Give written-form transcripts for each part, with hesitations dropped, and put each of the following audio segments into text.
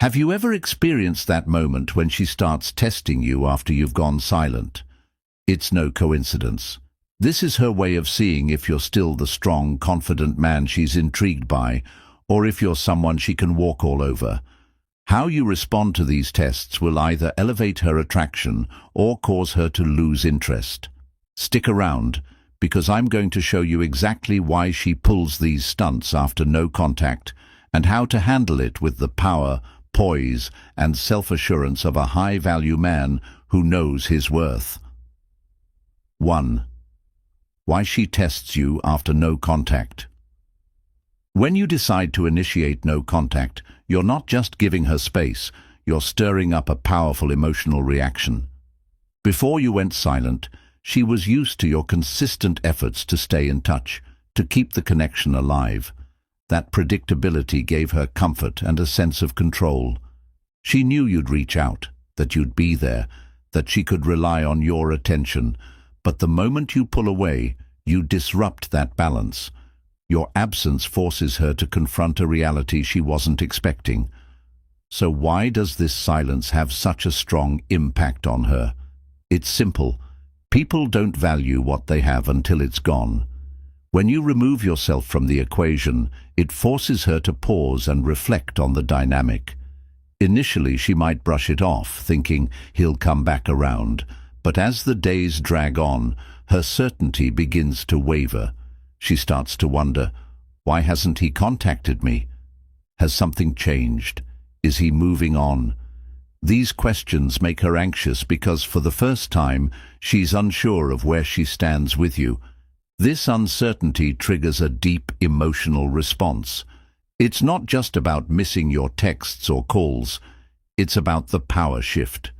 Have you ever experienced that moment when she starts testing you after you've gone silent? It's no coincidence. This is her way of seeing if you're still the strong, confident man she's intrigued by, or if you're someone she can walk all over. How you respond to these tests will either elevate her attraction or cause her to lose interest. Stick around, because I'm going to show you exactly why she pulls these stunts after no contact, and how to handle it with the power, poise, and self-assurance of a high-value man who knows his worth. 1. Why she tests you after no contact. When you decide to initiate no contact, you're not just giving her space, you're stirring up a powerful emotional reaction. Before you went silent, she was used to your consistent efforts to stay in touch, to keep the connection alive. That predictability gave her comfort and a sense of control. She knew you'd reach out, that you'd be there, that she could rely on your attention. But the moment you pull away, you disrupt that balance. Your absence forces her to confront a reality she wasn't expecting. So why does this silence have such a strong impact on her? It's simple. People don't value what they have until it's gone. When you remove yourself from the equation, it forces her to pause and reflect on the dynamic. Initially, she might brush it off, thinking he'll come back around. But as the days drag on, her certainty begins to waver. She starts to wonder, why hasn't he contacted me? Has something changed? Is he moving on? These questions make her anxious because for the first time, she's unsure of where she stands with you. This uncertainty triggers a deep emotional response. It's not just about missing your texts or calls. It's about the power shift.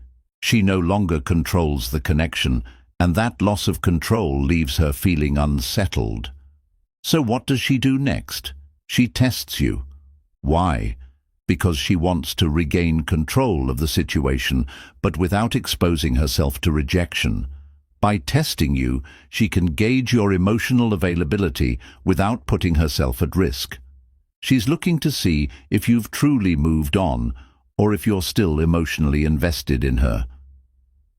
She no longer controls the connection, and that loss of control leaves her feeling unsettled. So what does she do next? She tests you. Why? Because she wants to regain control of the situation, but without exposing herself to rejection. By testing you, she can gauge your emotional availability without putting herself at risk. She's looking to see if you've truly moved on, or if you're still emotionally invested in her.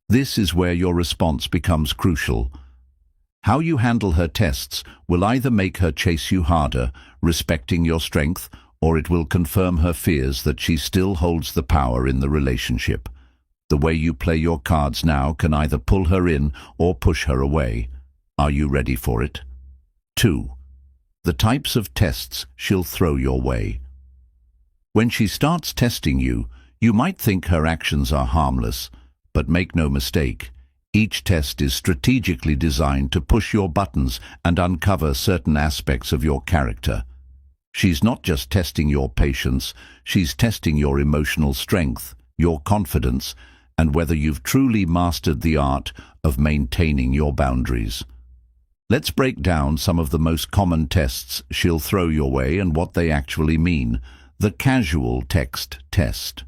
This is where your response becomes crucial. How you handle her tests will either make her chase you harder, respecting your strength, or it will confirm her fears that she still holds the power in the relationship. The way you play your cards now can either pull her in or push her away. Are you ready for it? 2. The types of tests she'll throw your way. When she starts testing you, you might think her actions are harmless, but make no mistake, each test is strategically designed to push your buttons and uncover certain aspects of your character. She's not just testing your patience, she's testing your emotional strength, your confidence, and whether you've truly mastered the art of maintaining your boundaries. Let's break down some of the most common tests she'll throw your way and what they actually mean. The casual text test.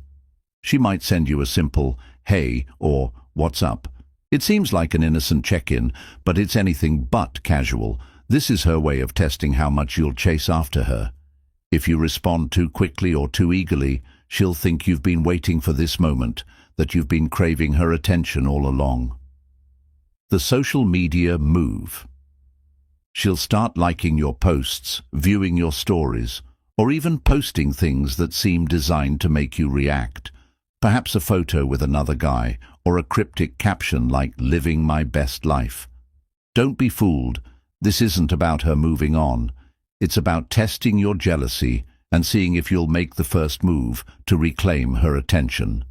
She might send you a simple, "Hey," or "What's up?" It seems like an innocent check-in, but it's anything but casual. This is her way of testing how much you'll chase after her. If you respond too quickly or too eagerly, she'll think you've been waiting for this moment, that you've been craving her attention all along. The social media move. She'll start liking your posts, viewing your stories, or even posting things that seem designed to make you react. Perhaps a photo with another guy, or a cryptic caption like "living my best life." Don't be fooled. This isn't about her moving on. It's about testing your jealousy and seeing if you'll make the first move to reclaim her attention.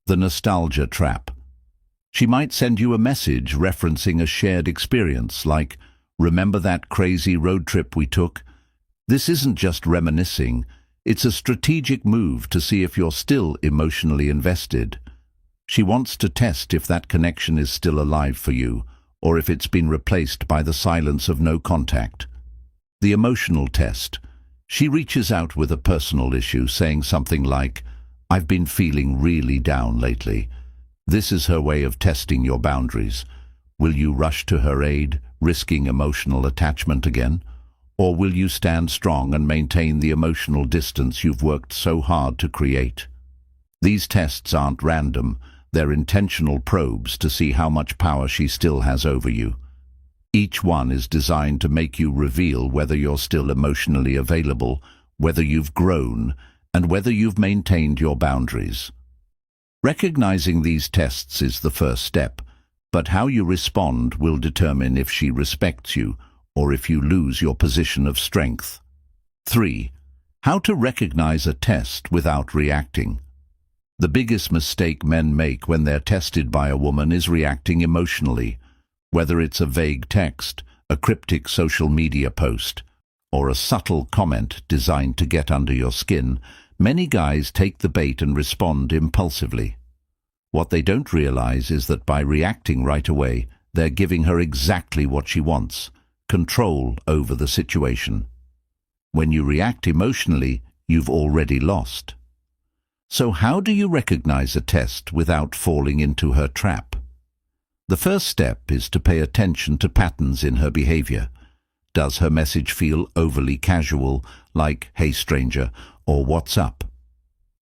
The nostalgia trap. She might send you a message referencing a shared experience like, "Remember that crazy road trip we took?" This isn't just reminiscing. It's a strategic move to see if you're still emotionally invested. She wants to test if that connection is still alive for you, or if it's been replaced by the silence of no contact. The emotional test. She reaches out with a personal issue, saying something like, "I've been feeling really down lately." This is her way of testing your boundaries. Will you rush to her aid, risking emotional attachment again? Or will you stand strong and maintain the emotional distance you've worked so hard to create? These tests aren't random, they're intentional probes to see how much power she still has over you. Each one is designed to make you reveal whether you're still emotionally available, whether you've grown, and whether you've maintained your boundaries. Recognizing these tests is the first step, but how you respond will determine if she respects you or if you lose your position of strength. 3. How to recognize a test without reacting. The biggest mistake men make when they're tested by a woman is reacting emotionally, whether it's a vague text, a cryptic social media post, or a subtle comment designed to get under your skin. Many guys take the bait and respond impulsively. What they don't realize is that by reacting right away, they're giving her exactly what she wants: control over the situation. When you react emotionally, you've already lost. So how do you recognize a test without falling into her trap? The first step is to pay attention to patterns in her behavior. Does her message feel overly casual, like "Hey stranger" or "What's up?"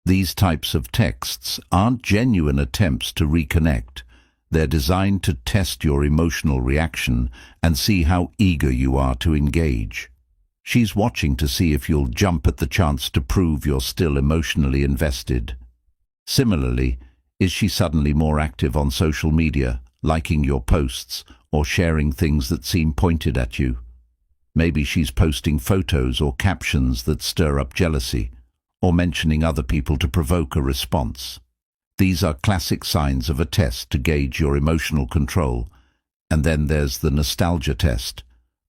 These types of texts aren't genuine attempts to reconnect. They're designed to test your emotional reaction and see how eager you are to engage. She's watching to see if you'll jump at the chance to prove you're still emotionally invested. Similarly, is she suddenly more active on social media, liking your posts or sharing things that seem pointed at you? Maybe she's posting photos or captions that stir up jealousy, or mentioning other people to provoke a response. These are classic signs of a test to gauge your emotional control. And then there's the nostalgia test,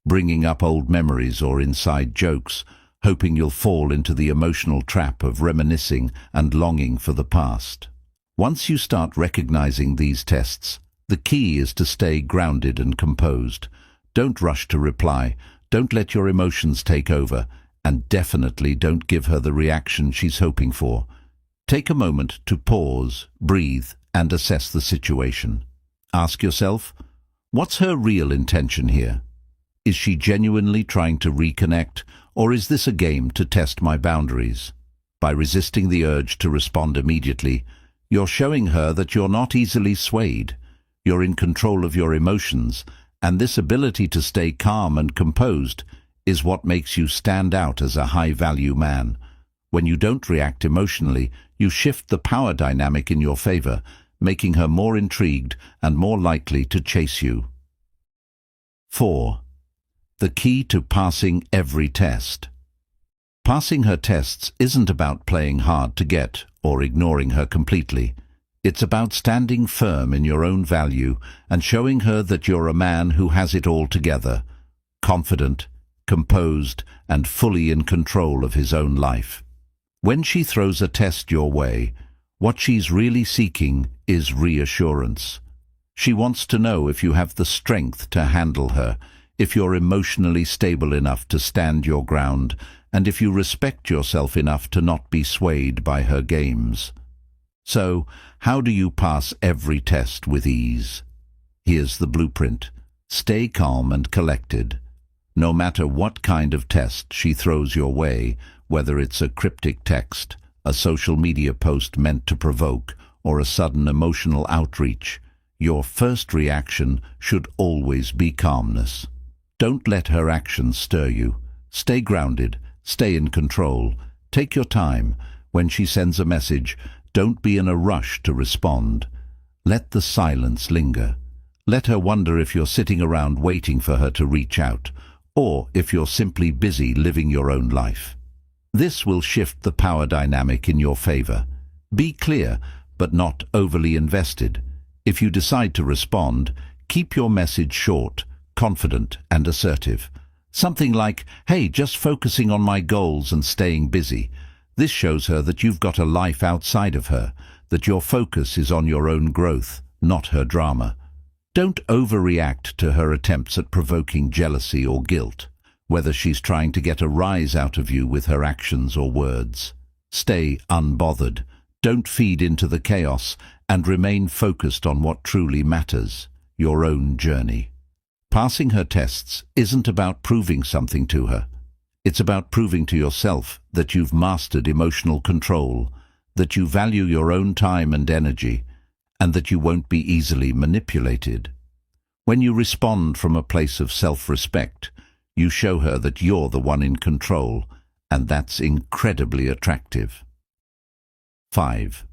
bringing up old memories or inside jokes, hoping you'll fall into the emotional trap of reminiscing and longing for the past. Once you start recognizing these tests, the key is to stay grounded and composed. Don't rush to reply, don't let your emotions take over, and definitely don't give her the reaction she's hoping for. Take a moment to pause, breathe, and assess the situation. Ask yourself, what's her real intention here? Is she genuinely trying to reconnect, or is this a game to test my boundaries? By resisting the urge to respond immediately, you're showing her that you're not easily swayed. You're in control of your emotions, and this ability to stay calm and composed is what makes you stand out as a high-value man. When you don't react emotionally, you shift the power dynamic in your favor, making her more intrigued and more likely to chase you. 4. The key to passing every test. Passing her tests isn't about playing hard to get or ignoring her completely. It's about standing firm in your own value and showing her that you're a man who has it all together, confident, composed, and fully in control of his own life. When she throws a test your way, what she's really seeking is reassurance. She wants to know if you have the strength to handle her, if you're emotionally stable enough to stand your ground, and if you respect yourself enough to not be swayed by her games. So, how do you pass every test with ease? Here's the blueprint. Stay calm and collected. No matter what kind of test she throws your way, whether it's a cryptic text, a social media post meant to provoke, or a sudden emotional outreach, your first reaction should always be calmness. Don't let her actions stir you. Stay grounded, stay in control, take your time. When she sends a message, don't be in a rush to respond. Let the silence linger. Let her wonder if you're sitting around waiting for her to reach out, or if you're simply busy living your own life. This will shift the power dynamic in your favor. Be clear, but not overly invested. If you decide to respond, keep your message short, confident, and assertive. Something like, "Hey, just focusing on my goals and staying busy." This shows her that you've got a life outside of her, that your focus is on your own growth, not her drama. Don't overreact to her attempts at provoking jealousy or guilt, whether she's trying to get a rise out of you with her actions or words. Stay unbothered. Don't feed into the chaos, and remain focused on what truly matters, your own journey. Passing her tests isn't about proving something to her. It's about proving to yourself that you've mastered emotional control, that you value your own time and energy, and that you won't be easily manipulated. When you respond from a place of self-respect, you show her that you're the one in control, and that's incredibly attractive. 5.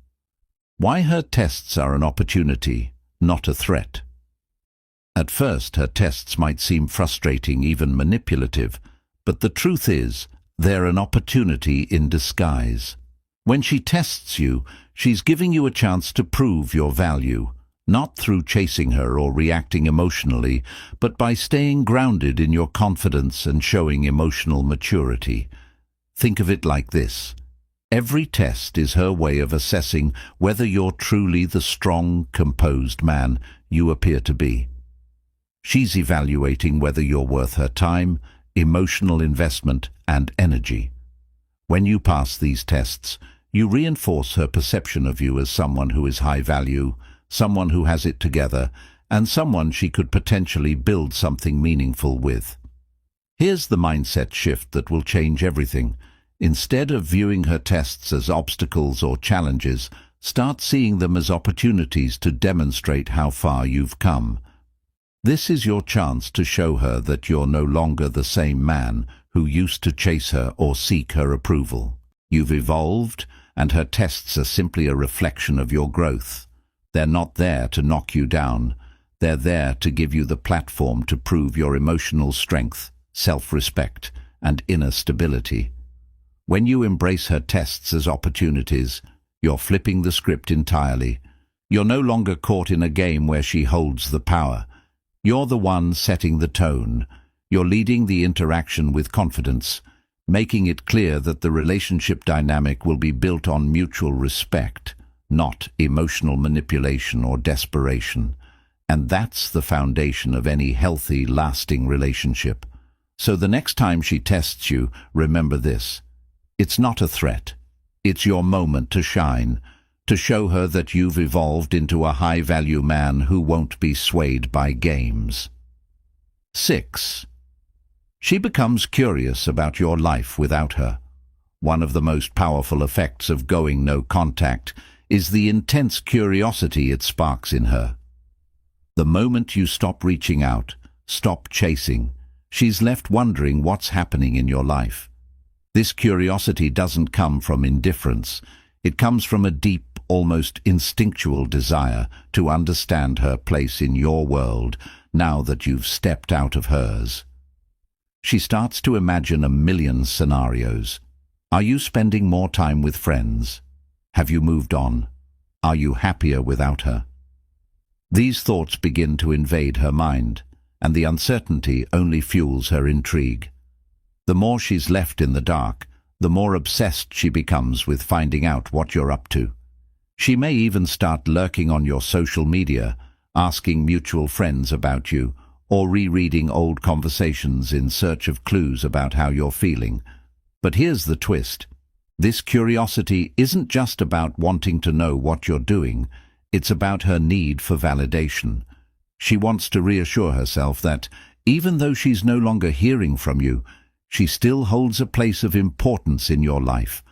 Why her tests are an opportunity, not a threat. At first, her tests might seem frustrating, even manipulative, but the truth is, they're an opportunity in disguise. When she tests you, she's giving you a chance to prove your value, not through chasing her or reacting emotionally, but by staying grounded in your confidence and showing emotional maturity. Think of it like this. Every test is her way of assessing whether you're truly the strong, composed man you appear to be. She's evaluating whether you're worth her time, emotional investment, and energy. When you pass these tests, you reinforce her perception of you as someone who is high value, someone who has it together, and someone she could potentially build something meaningful with. Here's the mindset shift that will change everything. Instead of viewing her tests as obstacles or challenges, start seeing them as opportunities to demonstrate how far you've come. This is your chance to show her that you're no longer the same man who used to chase her or seek her approval. You've evolved, and her tests are simply a reflection of your growth. They're not there to knock you down. They're there to give you the platform to prove your emotional strength, self-respect, and inner stability. When you embrace her tests as opportunities, you're flipping the script entirely. You're no longer caught in a game where she holds the power. You're the one setting the tone. You're leading the interaction with confidence, making it clear that the relationship dynamic will be built on mutual respect, not emotional manipulation or desperation. And that's the foundation of any healthy, lasting relationship. So the next time she tests you, remember this. It's not a threat. It's your moment to shine, to show her that you've evolved into a high-value man who won't be swayed by games. 6. She becomes curious about your life without her. One of the most powerful effects of going no contact is the intense curiosity it sparks in her. The moment you stop reaching out, stop chasing, she's left wondering what's happening in your life. This curiosity doesn't come from indifference. It comes from a deep, almost instinctual desire to understand her place in your world now that you've stepped out of hers. She starts to imagine a million scenarios. Are you spending more time with friends? Have you moved on? Are you happier without her? These thoughts begin to invade her mind, and the uncertainty only fuels her intrigue. The more she's left in the dark, the more obsessed she becomes with finding out what you're up to. She may even start lurking on your social media, asking mutual friends about you, or rereading old conversations in search of clues about how you're feeling. But here's the twist. This curiosity isn't just about wanting to know what you're doing, it's about her need for validation. She wants to reassure herself that, even though she's no longer hearing from you, she still holds a place of importance in your life.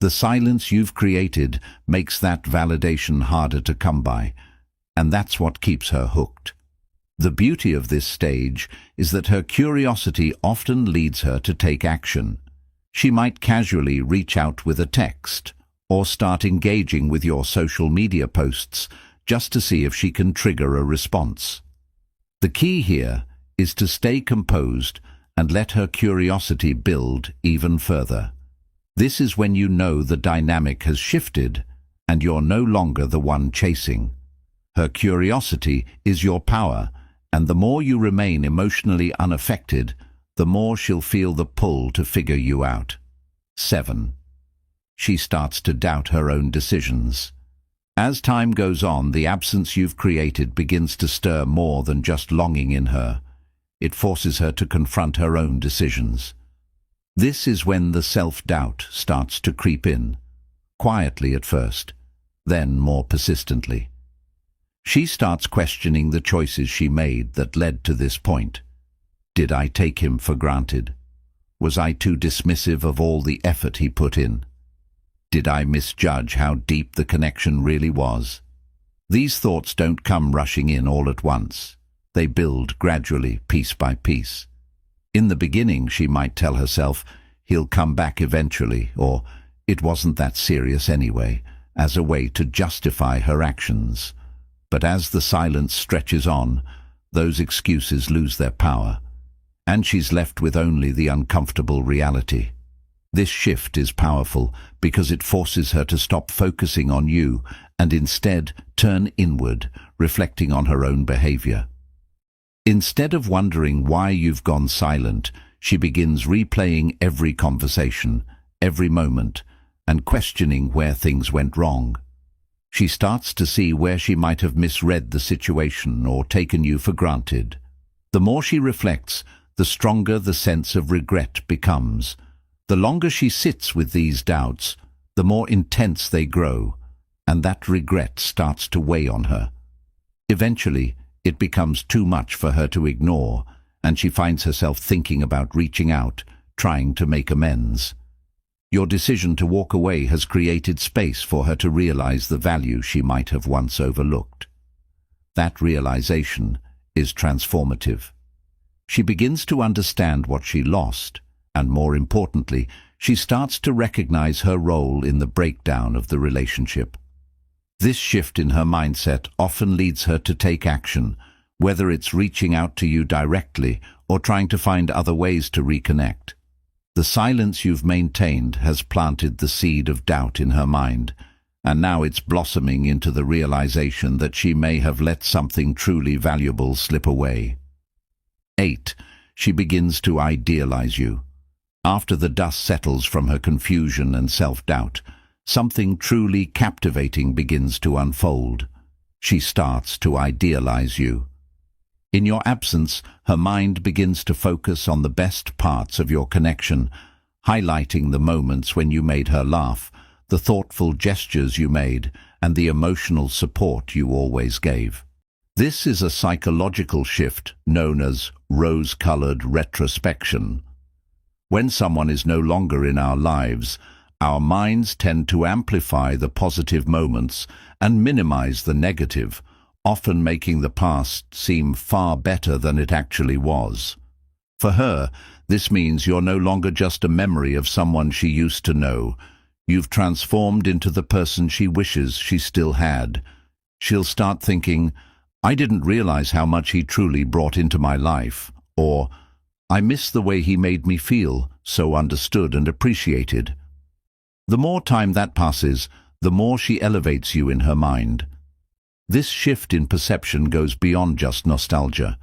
The silence you've created makes that validation harder to come by, and that's what keeps her hooked. The beauty of this stage is that her curiosity often leads her to take action. She might casually reach out with a text, or start engaging with your social media posts just to see if she can trigger a response. The key here is to stay composed and let her curiosity build even further. This is when you know the dynamic has shifted and you're no longer the one chasing. Her curiosity is your power, and the more you remain emotionally unaffected, the more she'll feel the pull to figure you out. 7. She starts to doubt her own decisions. As time goes on, the absence you've created begins to stir more than just longing in her. It forces her to confront her own decisions. This is when the self-doubt starts to creep in, quietly at first, then more persistently. She starts questioning the choices she made that led to this point. Did I take him for granted? Was I too dismissive of all the effort he put in? Did I misjudge how deep the connection really was? These thoughts don't come rushing in all at once. They build gradually, piece by piece. In the beginning, she might tell herself, "He'll come back eventually," or "It wasn't that serious anyway," as a way to justify her actions. But as the silence stretches on, those excuses lose their power, and she's left with only the uncomfortable reality. This shift is powerful because it forces her to stop focusing on you and instead turn inward, reflecting on her own behavior. Instead of wondering why you've gone silent, she begins replaying every conversation, every moment, and questioning where things went wrong. She starts to see where she might have misread the situation or taken you for granted. The more she reflects, the stronger the sense of regret becomes. The longer she sits with these doubts, the more intense they grow, and that regret starts to weigh on her. Eventually, it becomes too much for her to ignore, and she finds herself thinking about reaching out, trying to make amends. Your decision to walk away has created space for her to realize the value she might have once overlooked. That realization is transformative. She begins to understand what she lost, and more importantly, she starts to recognize her role in the breakdown of the relationship. This shift in her mindset often leads her to take action, whether it's reaching out to you directly or trying to find other ways to reconnect. The silence you've maintained has planted the seed of doubt in her mind, and now it's blossoming into the realization that she may have let something truly valuable slip away. 8. She begins to idealize you. After the dust settles from her confusion and self-doubt, something truly captivating begins to unfold. She starts to idealize you. In your absence, her mind begins to focus on the best parts of your connection, highlighting the moments when you made her laugh, the thoughtful gestures you made, and the emotional support you always gave. This is a psychological shift known as rose-colored retrospection. When someone is no longer in our lives, our minds tend to amplify the positive moments and minimize the negative, often making the past seem far better than it actually was. For her, this means you're no longer just a memory of someone she used to know. You've transformed into the person she wishes she still had. She'll start thinking, "I didn't realize how much he truly brought into my life," or "I miss the way he made me feel, so understood and appreciated." The more time that passes, the more she elevates you in her mind. This shift in perception goes beyond just nostalgia.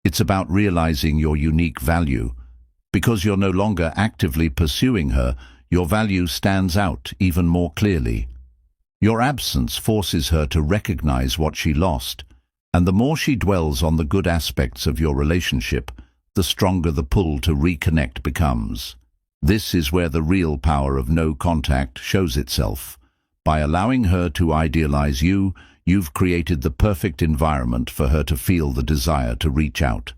It's about realizing your unique value. Because you're no longer actively pursuing her, your value stands out even more clearly. Your absence forces her to recognize what she lost, and the more she dwells on the good aspects of your relationship, the stronger the pull to reconnect becomes. This is where the real power of no contact shows itself. By allowing her to idealize you, you've created the perfect environment for her to feel the desire to reach out.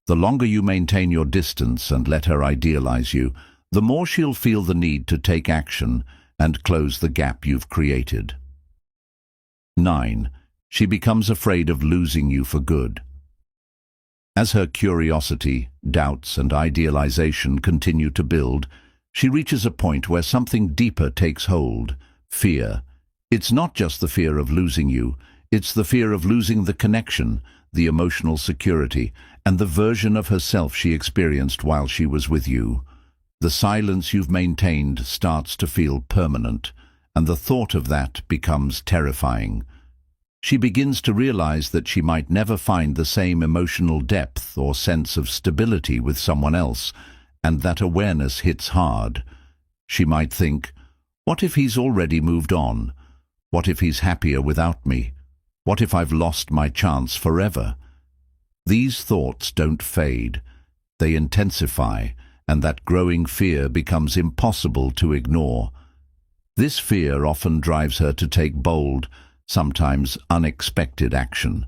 The longer you maintain your distance and let her idealize you, the more she'll feel the need to take action and close the gap you've created. 9. She becomes afraid of losing you for good. As her curiosity, doubts, and idealization continue to build, she reaches a point where something deeper takes hold: fear. It's not just the fear of losing you, it's the fear of losing the connection, the emotional security, and the version of herself she experienced while she was with you. The silence you've maintained starts to feel permanent, and the thought of that becomes terrifying. She begins to realize that she might never find the same emotional depth or sense of stability with someone else, and that awareness hits hard. She might think, "What if he's already moved on? What if he's happier without me? What if I've lost my chance forever?" These thoughts don't fade. They intensify, and that growing fear becomes impossible to ignore. This fear often drives her to take bold, sometimes unexpected action.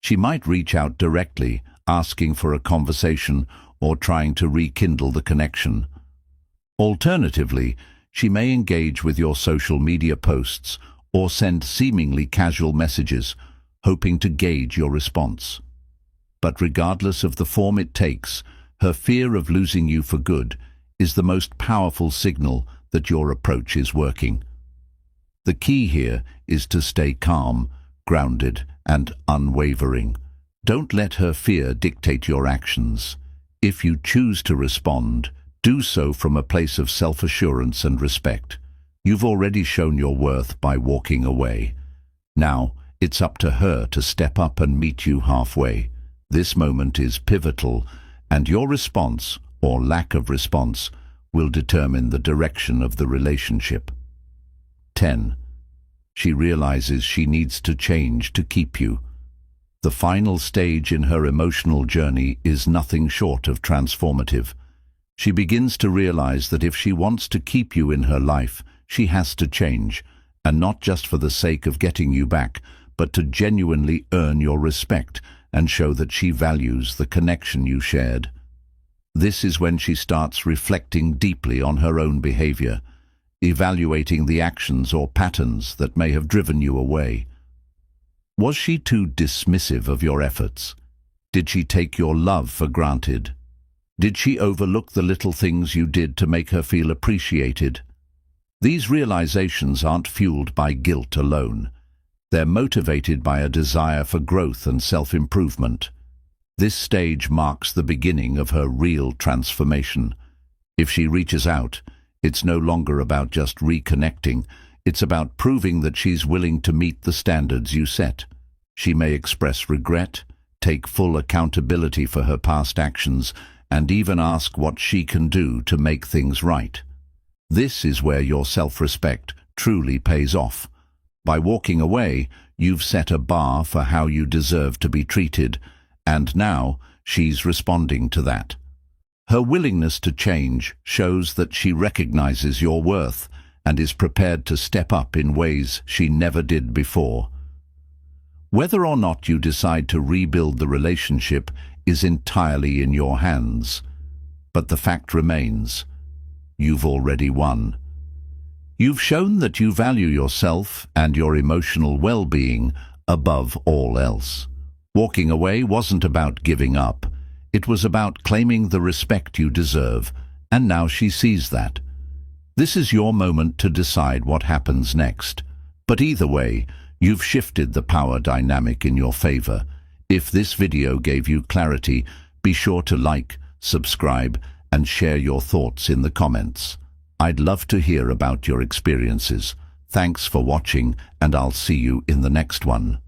She might reach out directly, asking for a conversation, or trying to rekindle the connection. Alternatively, she may engage with your social media posts or send seemingly casual messages, hoping to gauge your response. But regardless of the form it takes, her fear of losing you for good is the most powerful signal that your approach is working. The key here is to stay calm, grounded, and unwavering. Don't let her fear dictate your actions. If you choose to respond, do so from a place of self-assurance and respect. You've already shown your worth by walking away. Now, it's up to her to step up and meet you halfway. This moment is pivotal, and your response, or lack of response, will determine the direction of the relationship. 10. She realizes she needs to change to keep you. The final stage in her emotional journey is nothing short of transformative. She begins to realize that if she wants to keep you in her life, she has to change, and not just for the sake of getting you back, but to genuinely earn your respect and show that she values the connection you shared. This is when she starts reflecting deeply on her own behavior, evaluating the actions or patterns that may have driven you away. Was she too dismissive of your efforts? Did she take your love for granted? Did she overlook the little things you did to make her feel appreciated? These realizations aren't fueled by guilt alone. They're motivated by a desire for growth and self-improvement. This stage marks the beginning of her real transformation. If she reaches out, it's no longer about just reconnecting. It's about proving that she's willing to meet the standards you set. She may express regret, take full accountability for her past actions, and even ask what she can do to make things right. This is where your self-respect truly pays off. By walking away, you've set a bar for how you deserve to be treated, and now she's responding to that. Her willingness to change shows that she recognizes your worth and is prepared to step up in ways she never did before. Whether or not you decide to rebuild the relationship is entirely in your hands, but the fact remains, you've already won. You've shown that you value yourself and your emotional well-being above all else. Walking away wasn't about giving up. It was about claiming the respect you deserve, and now she sees that. This is your moment to decide what happens next. But either way, you've shifted the power dynamic in your favor. If this video gave you clarity, be sure to like, subscribe, and share your thoughts in the comments. I'd love to hear about your experiences. Thanks for watching, and I'll see you in the next one.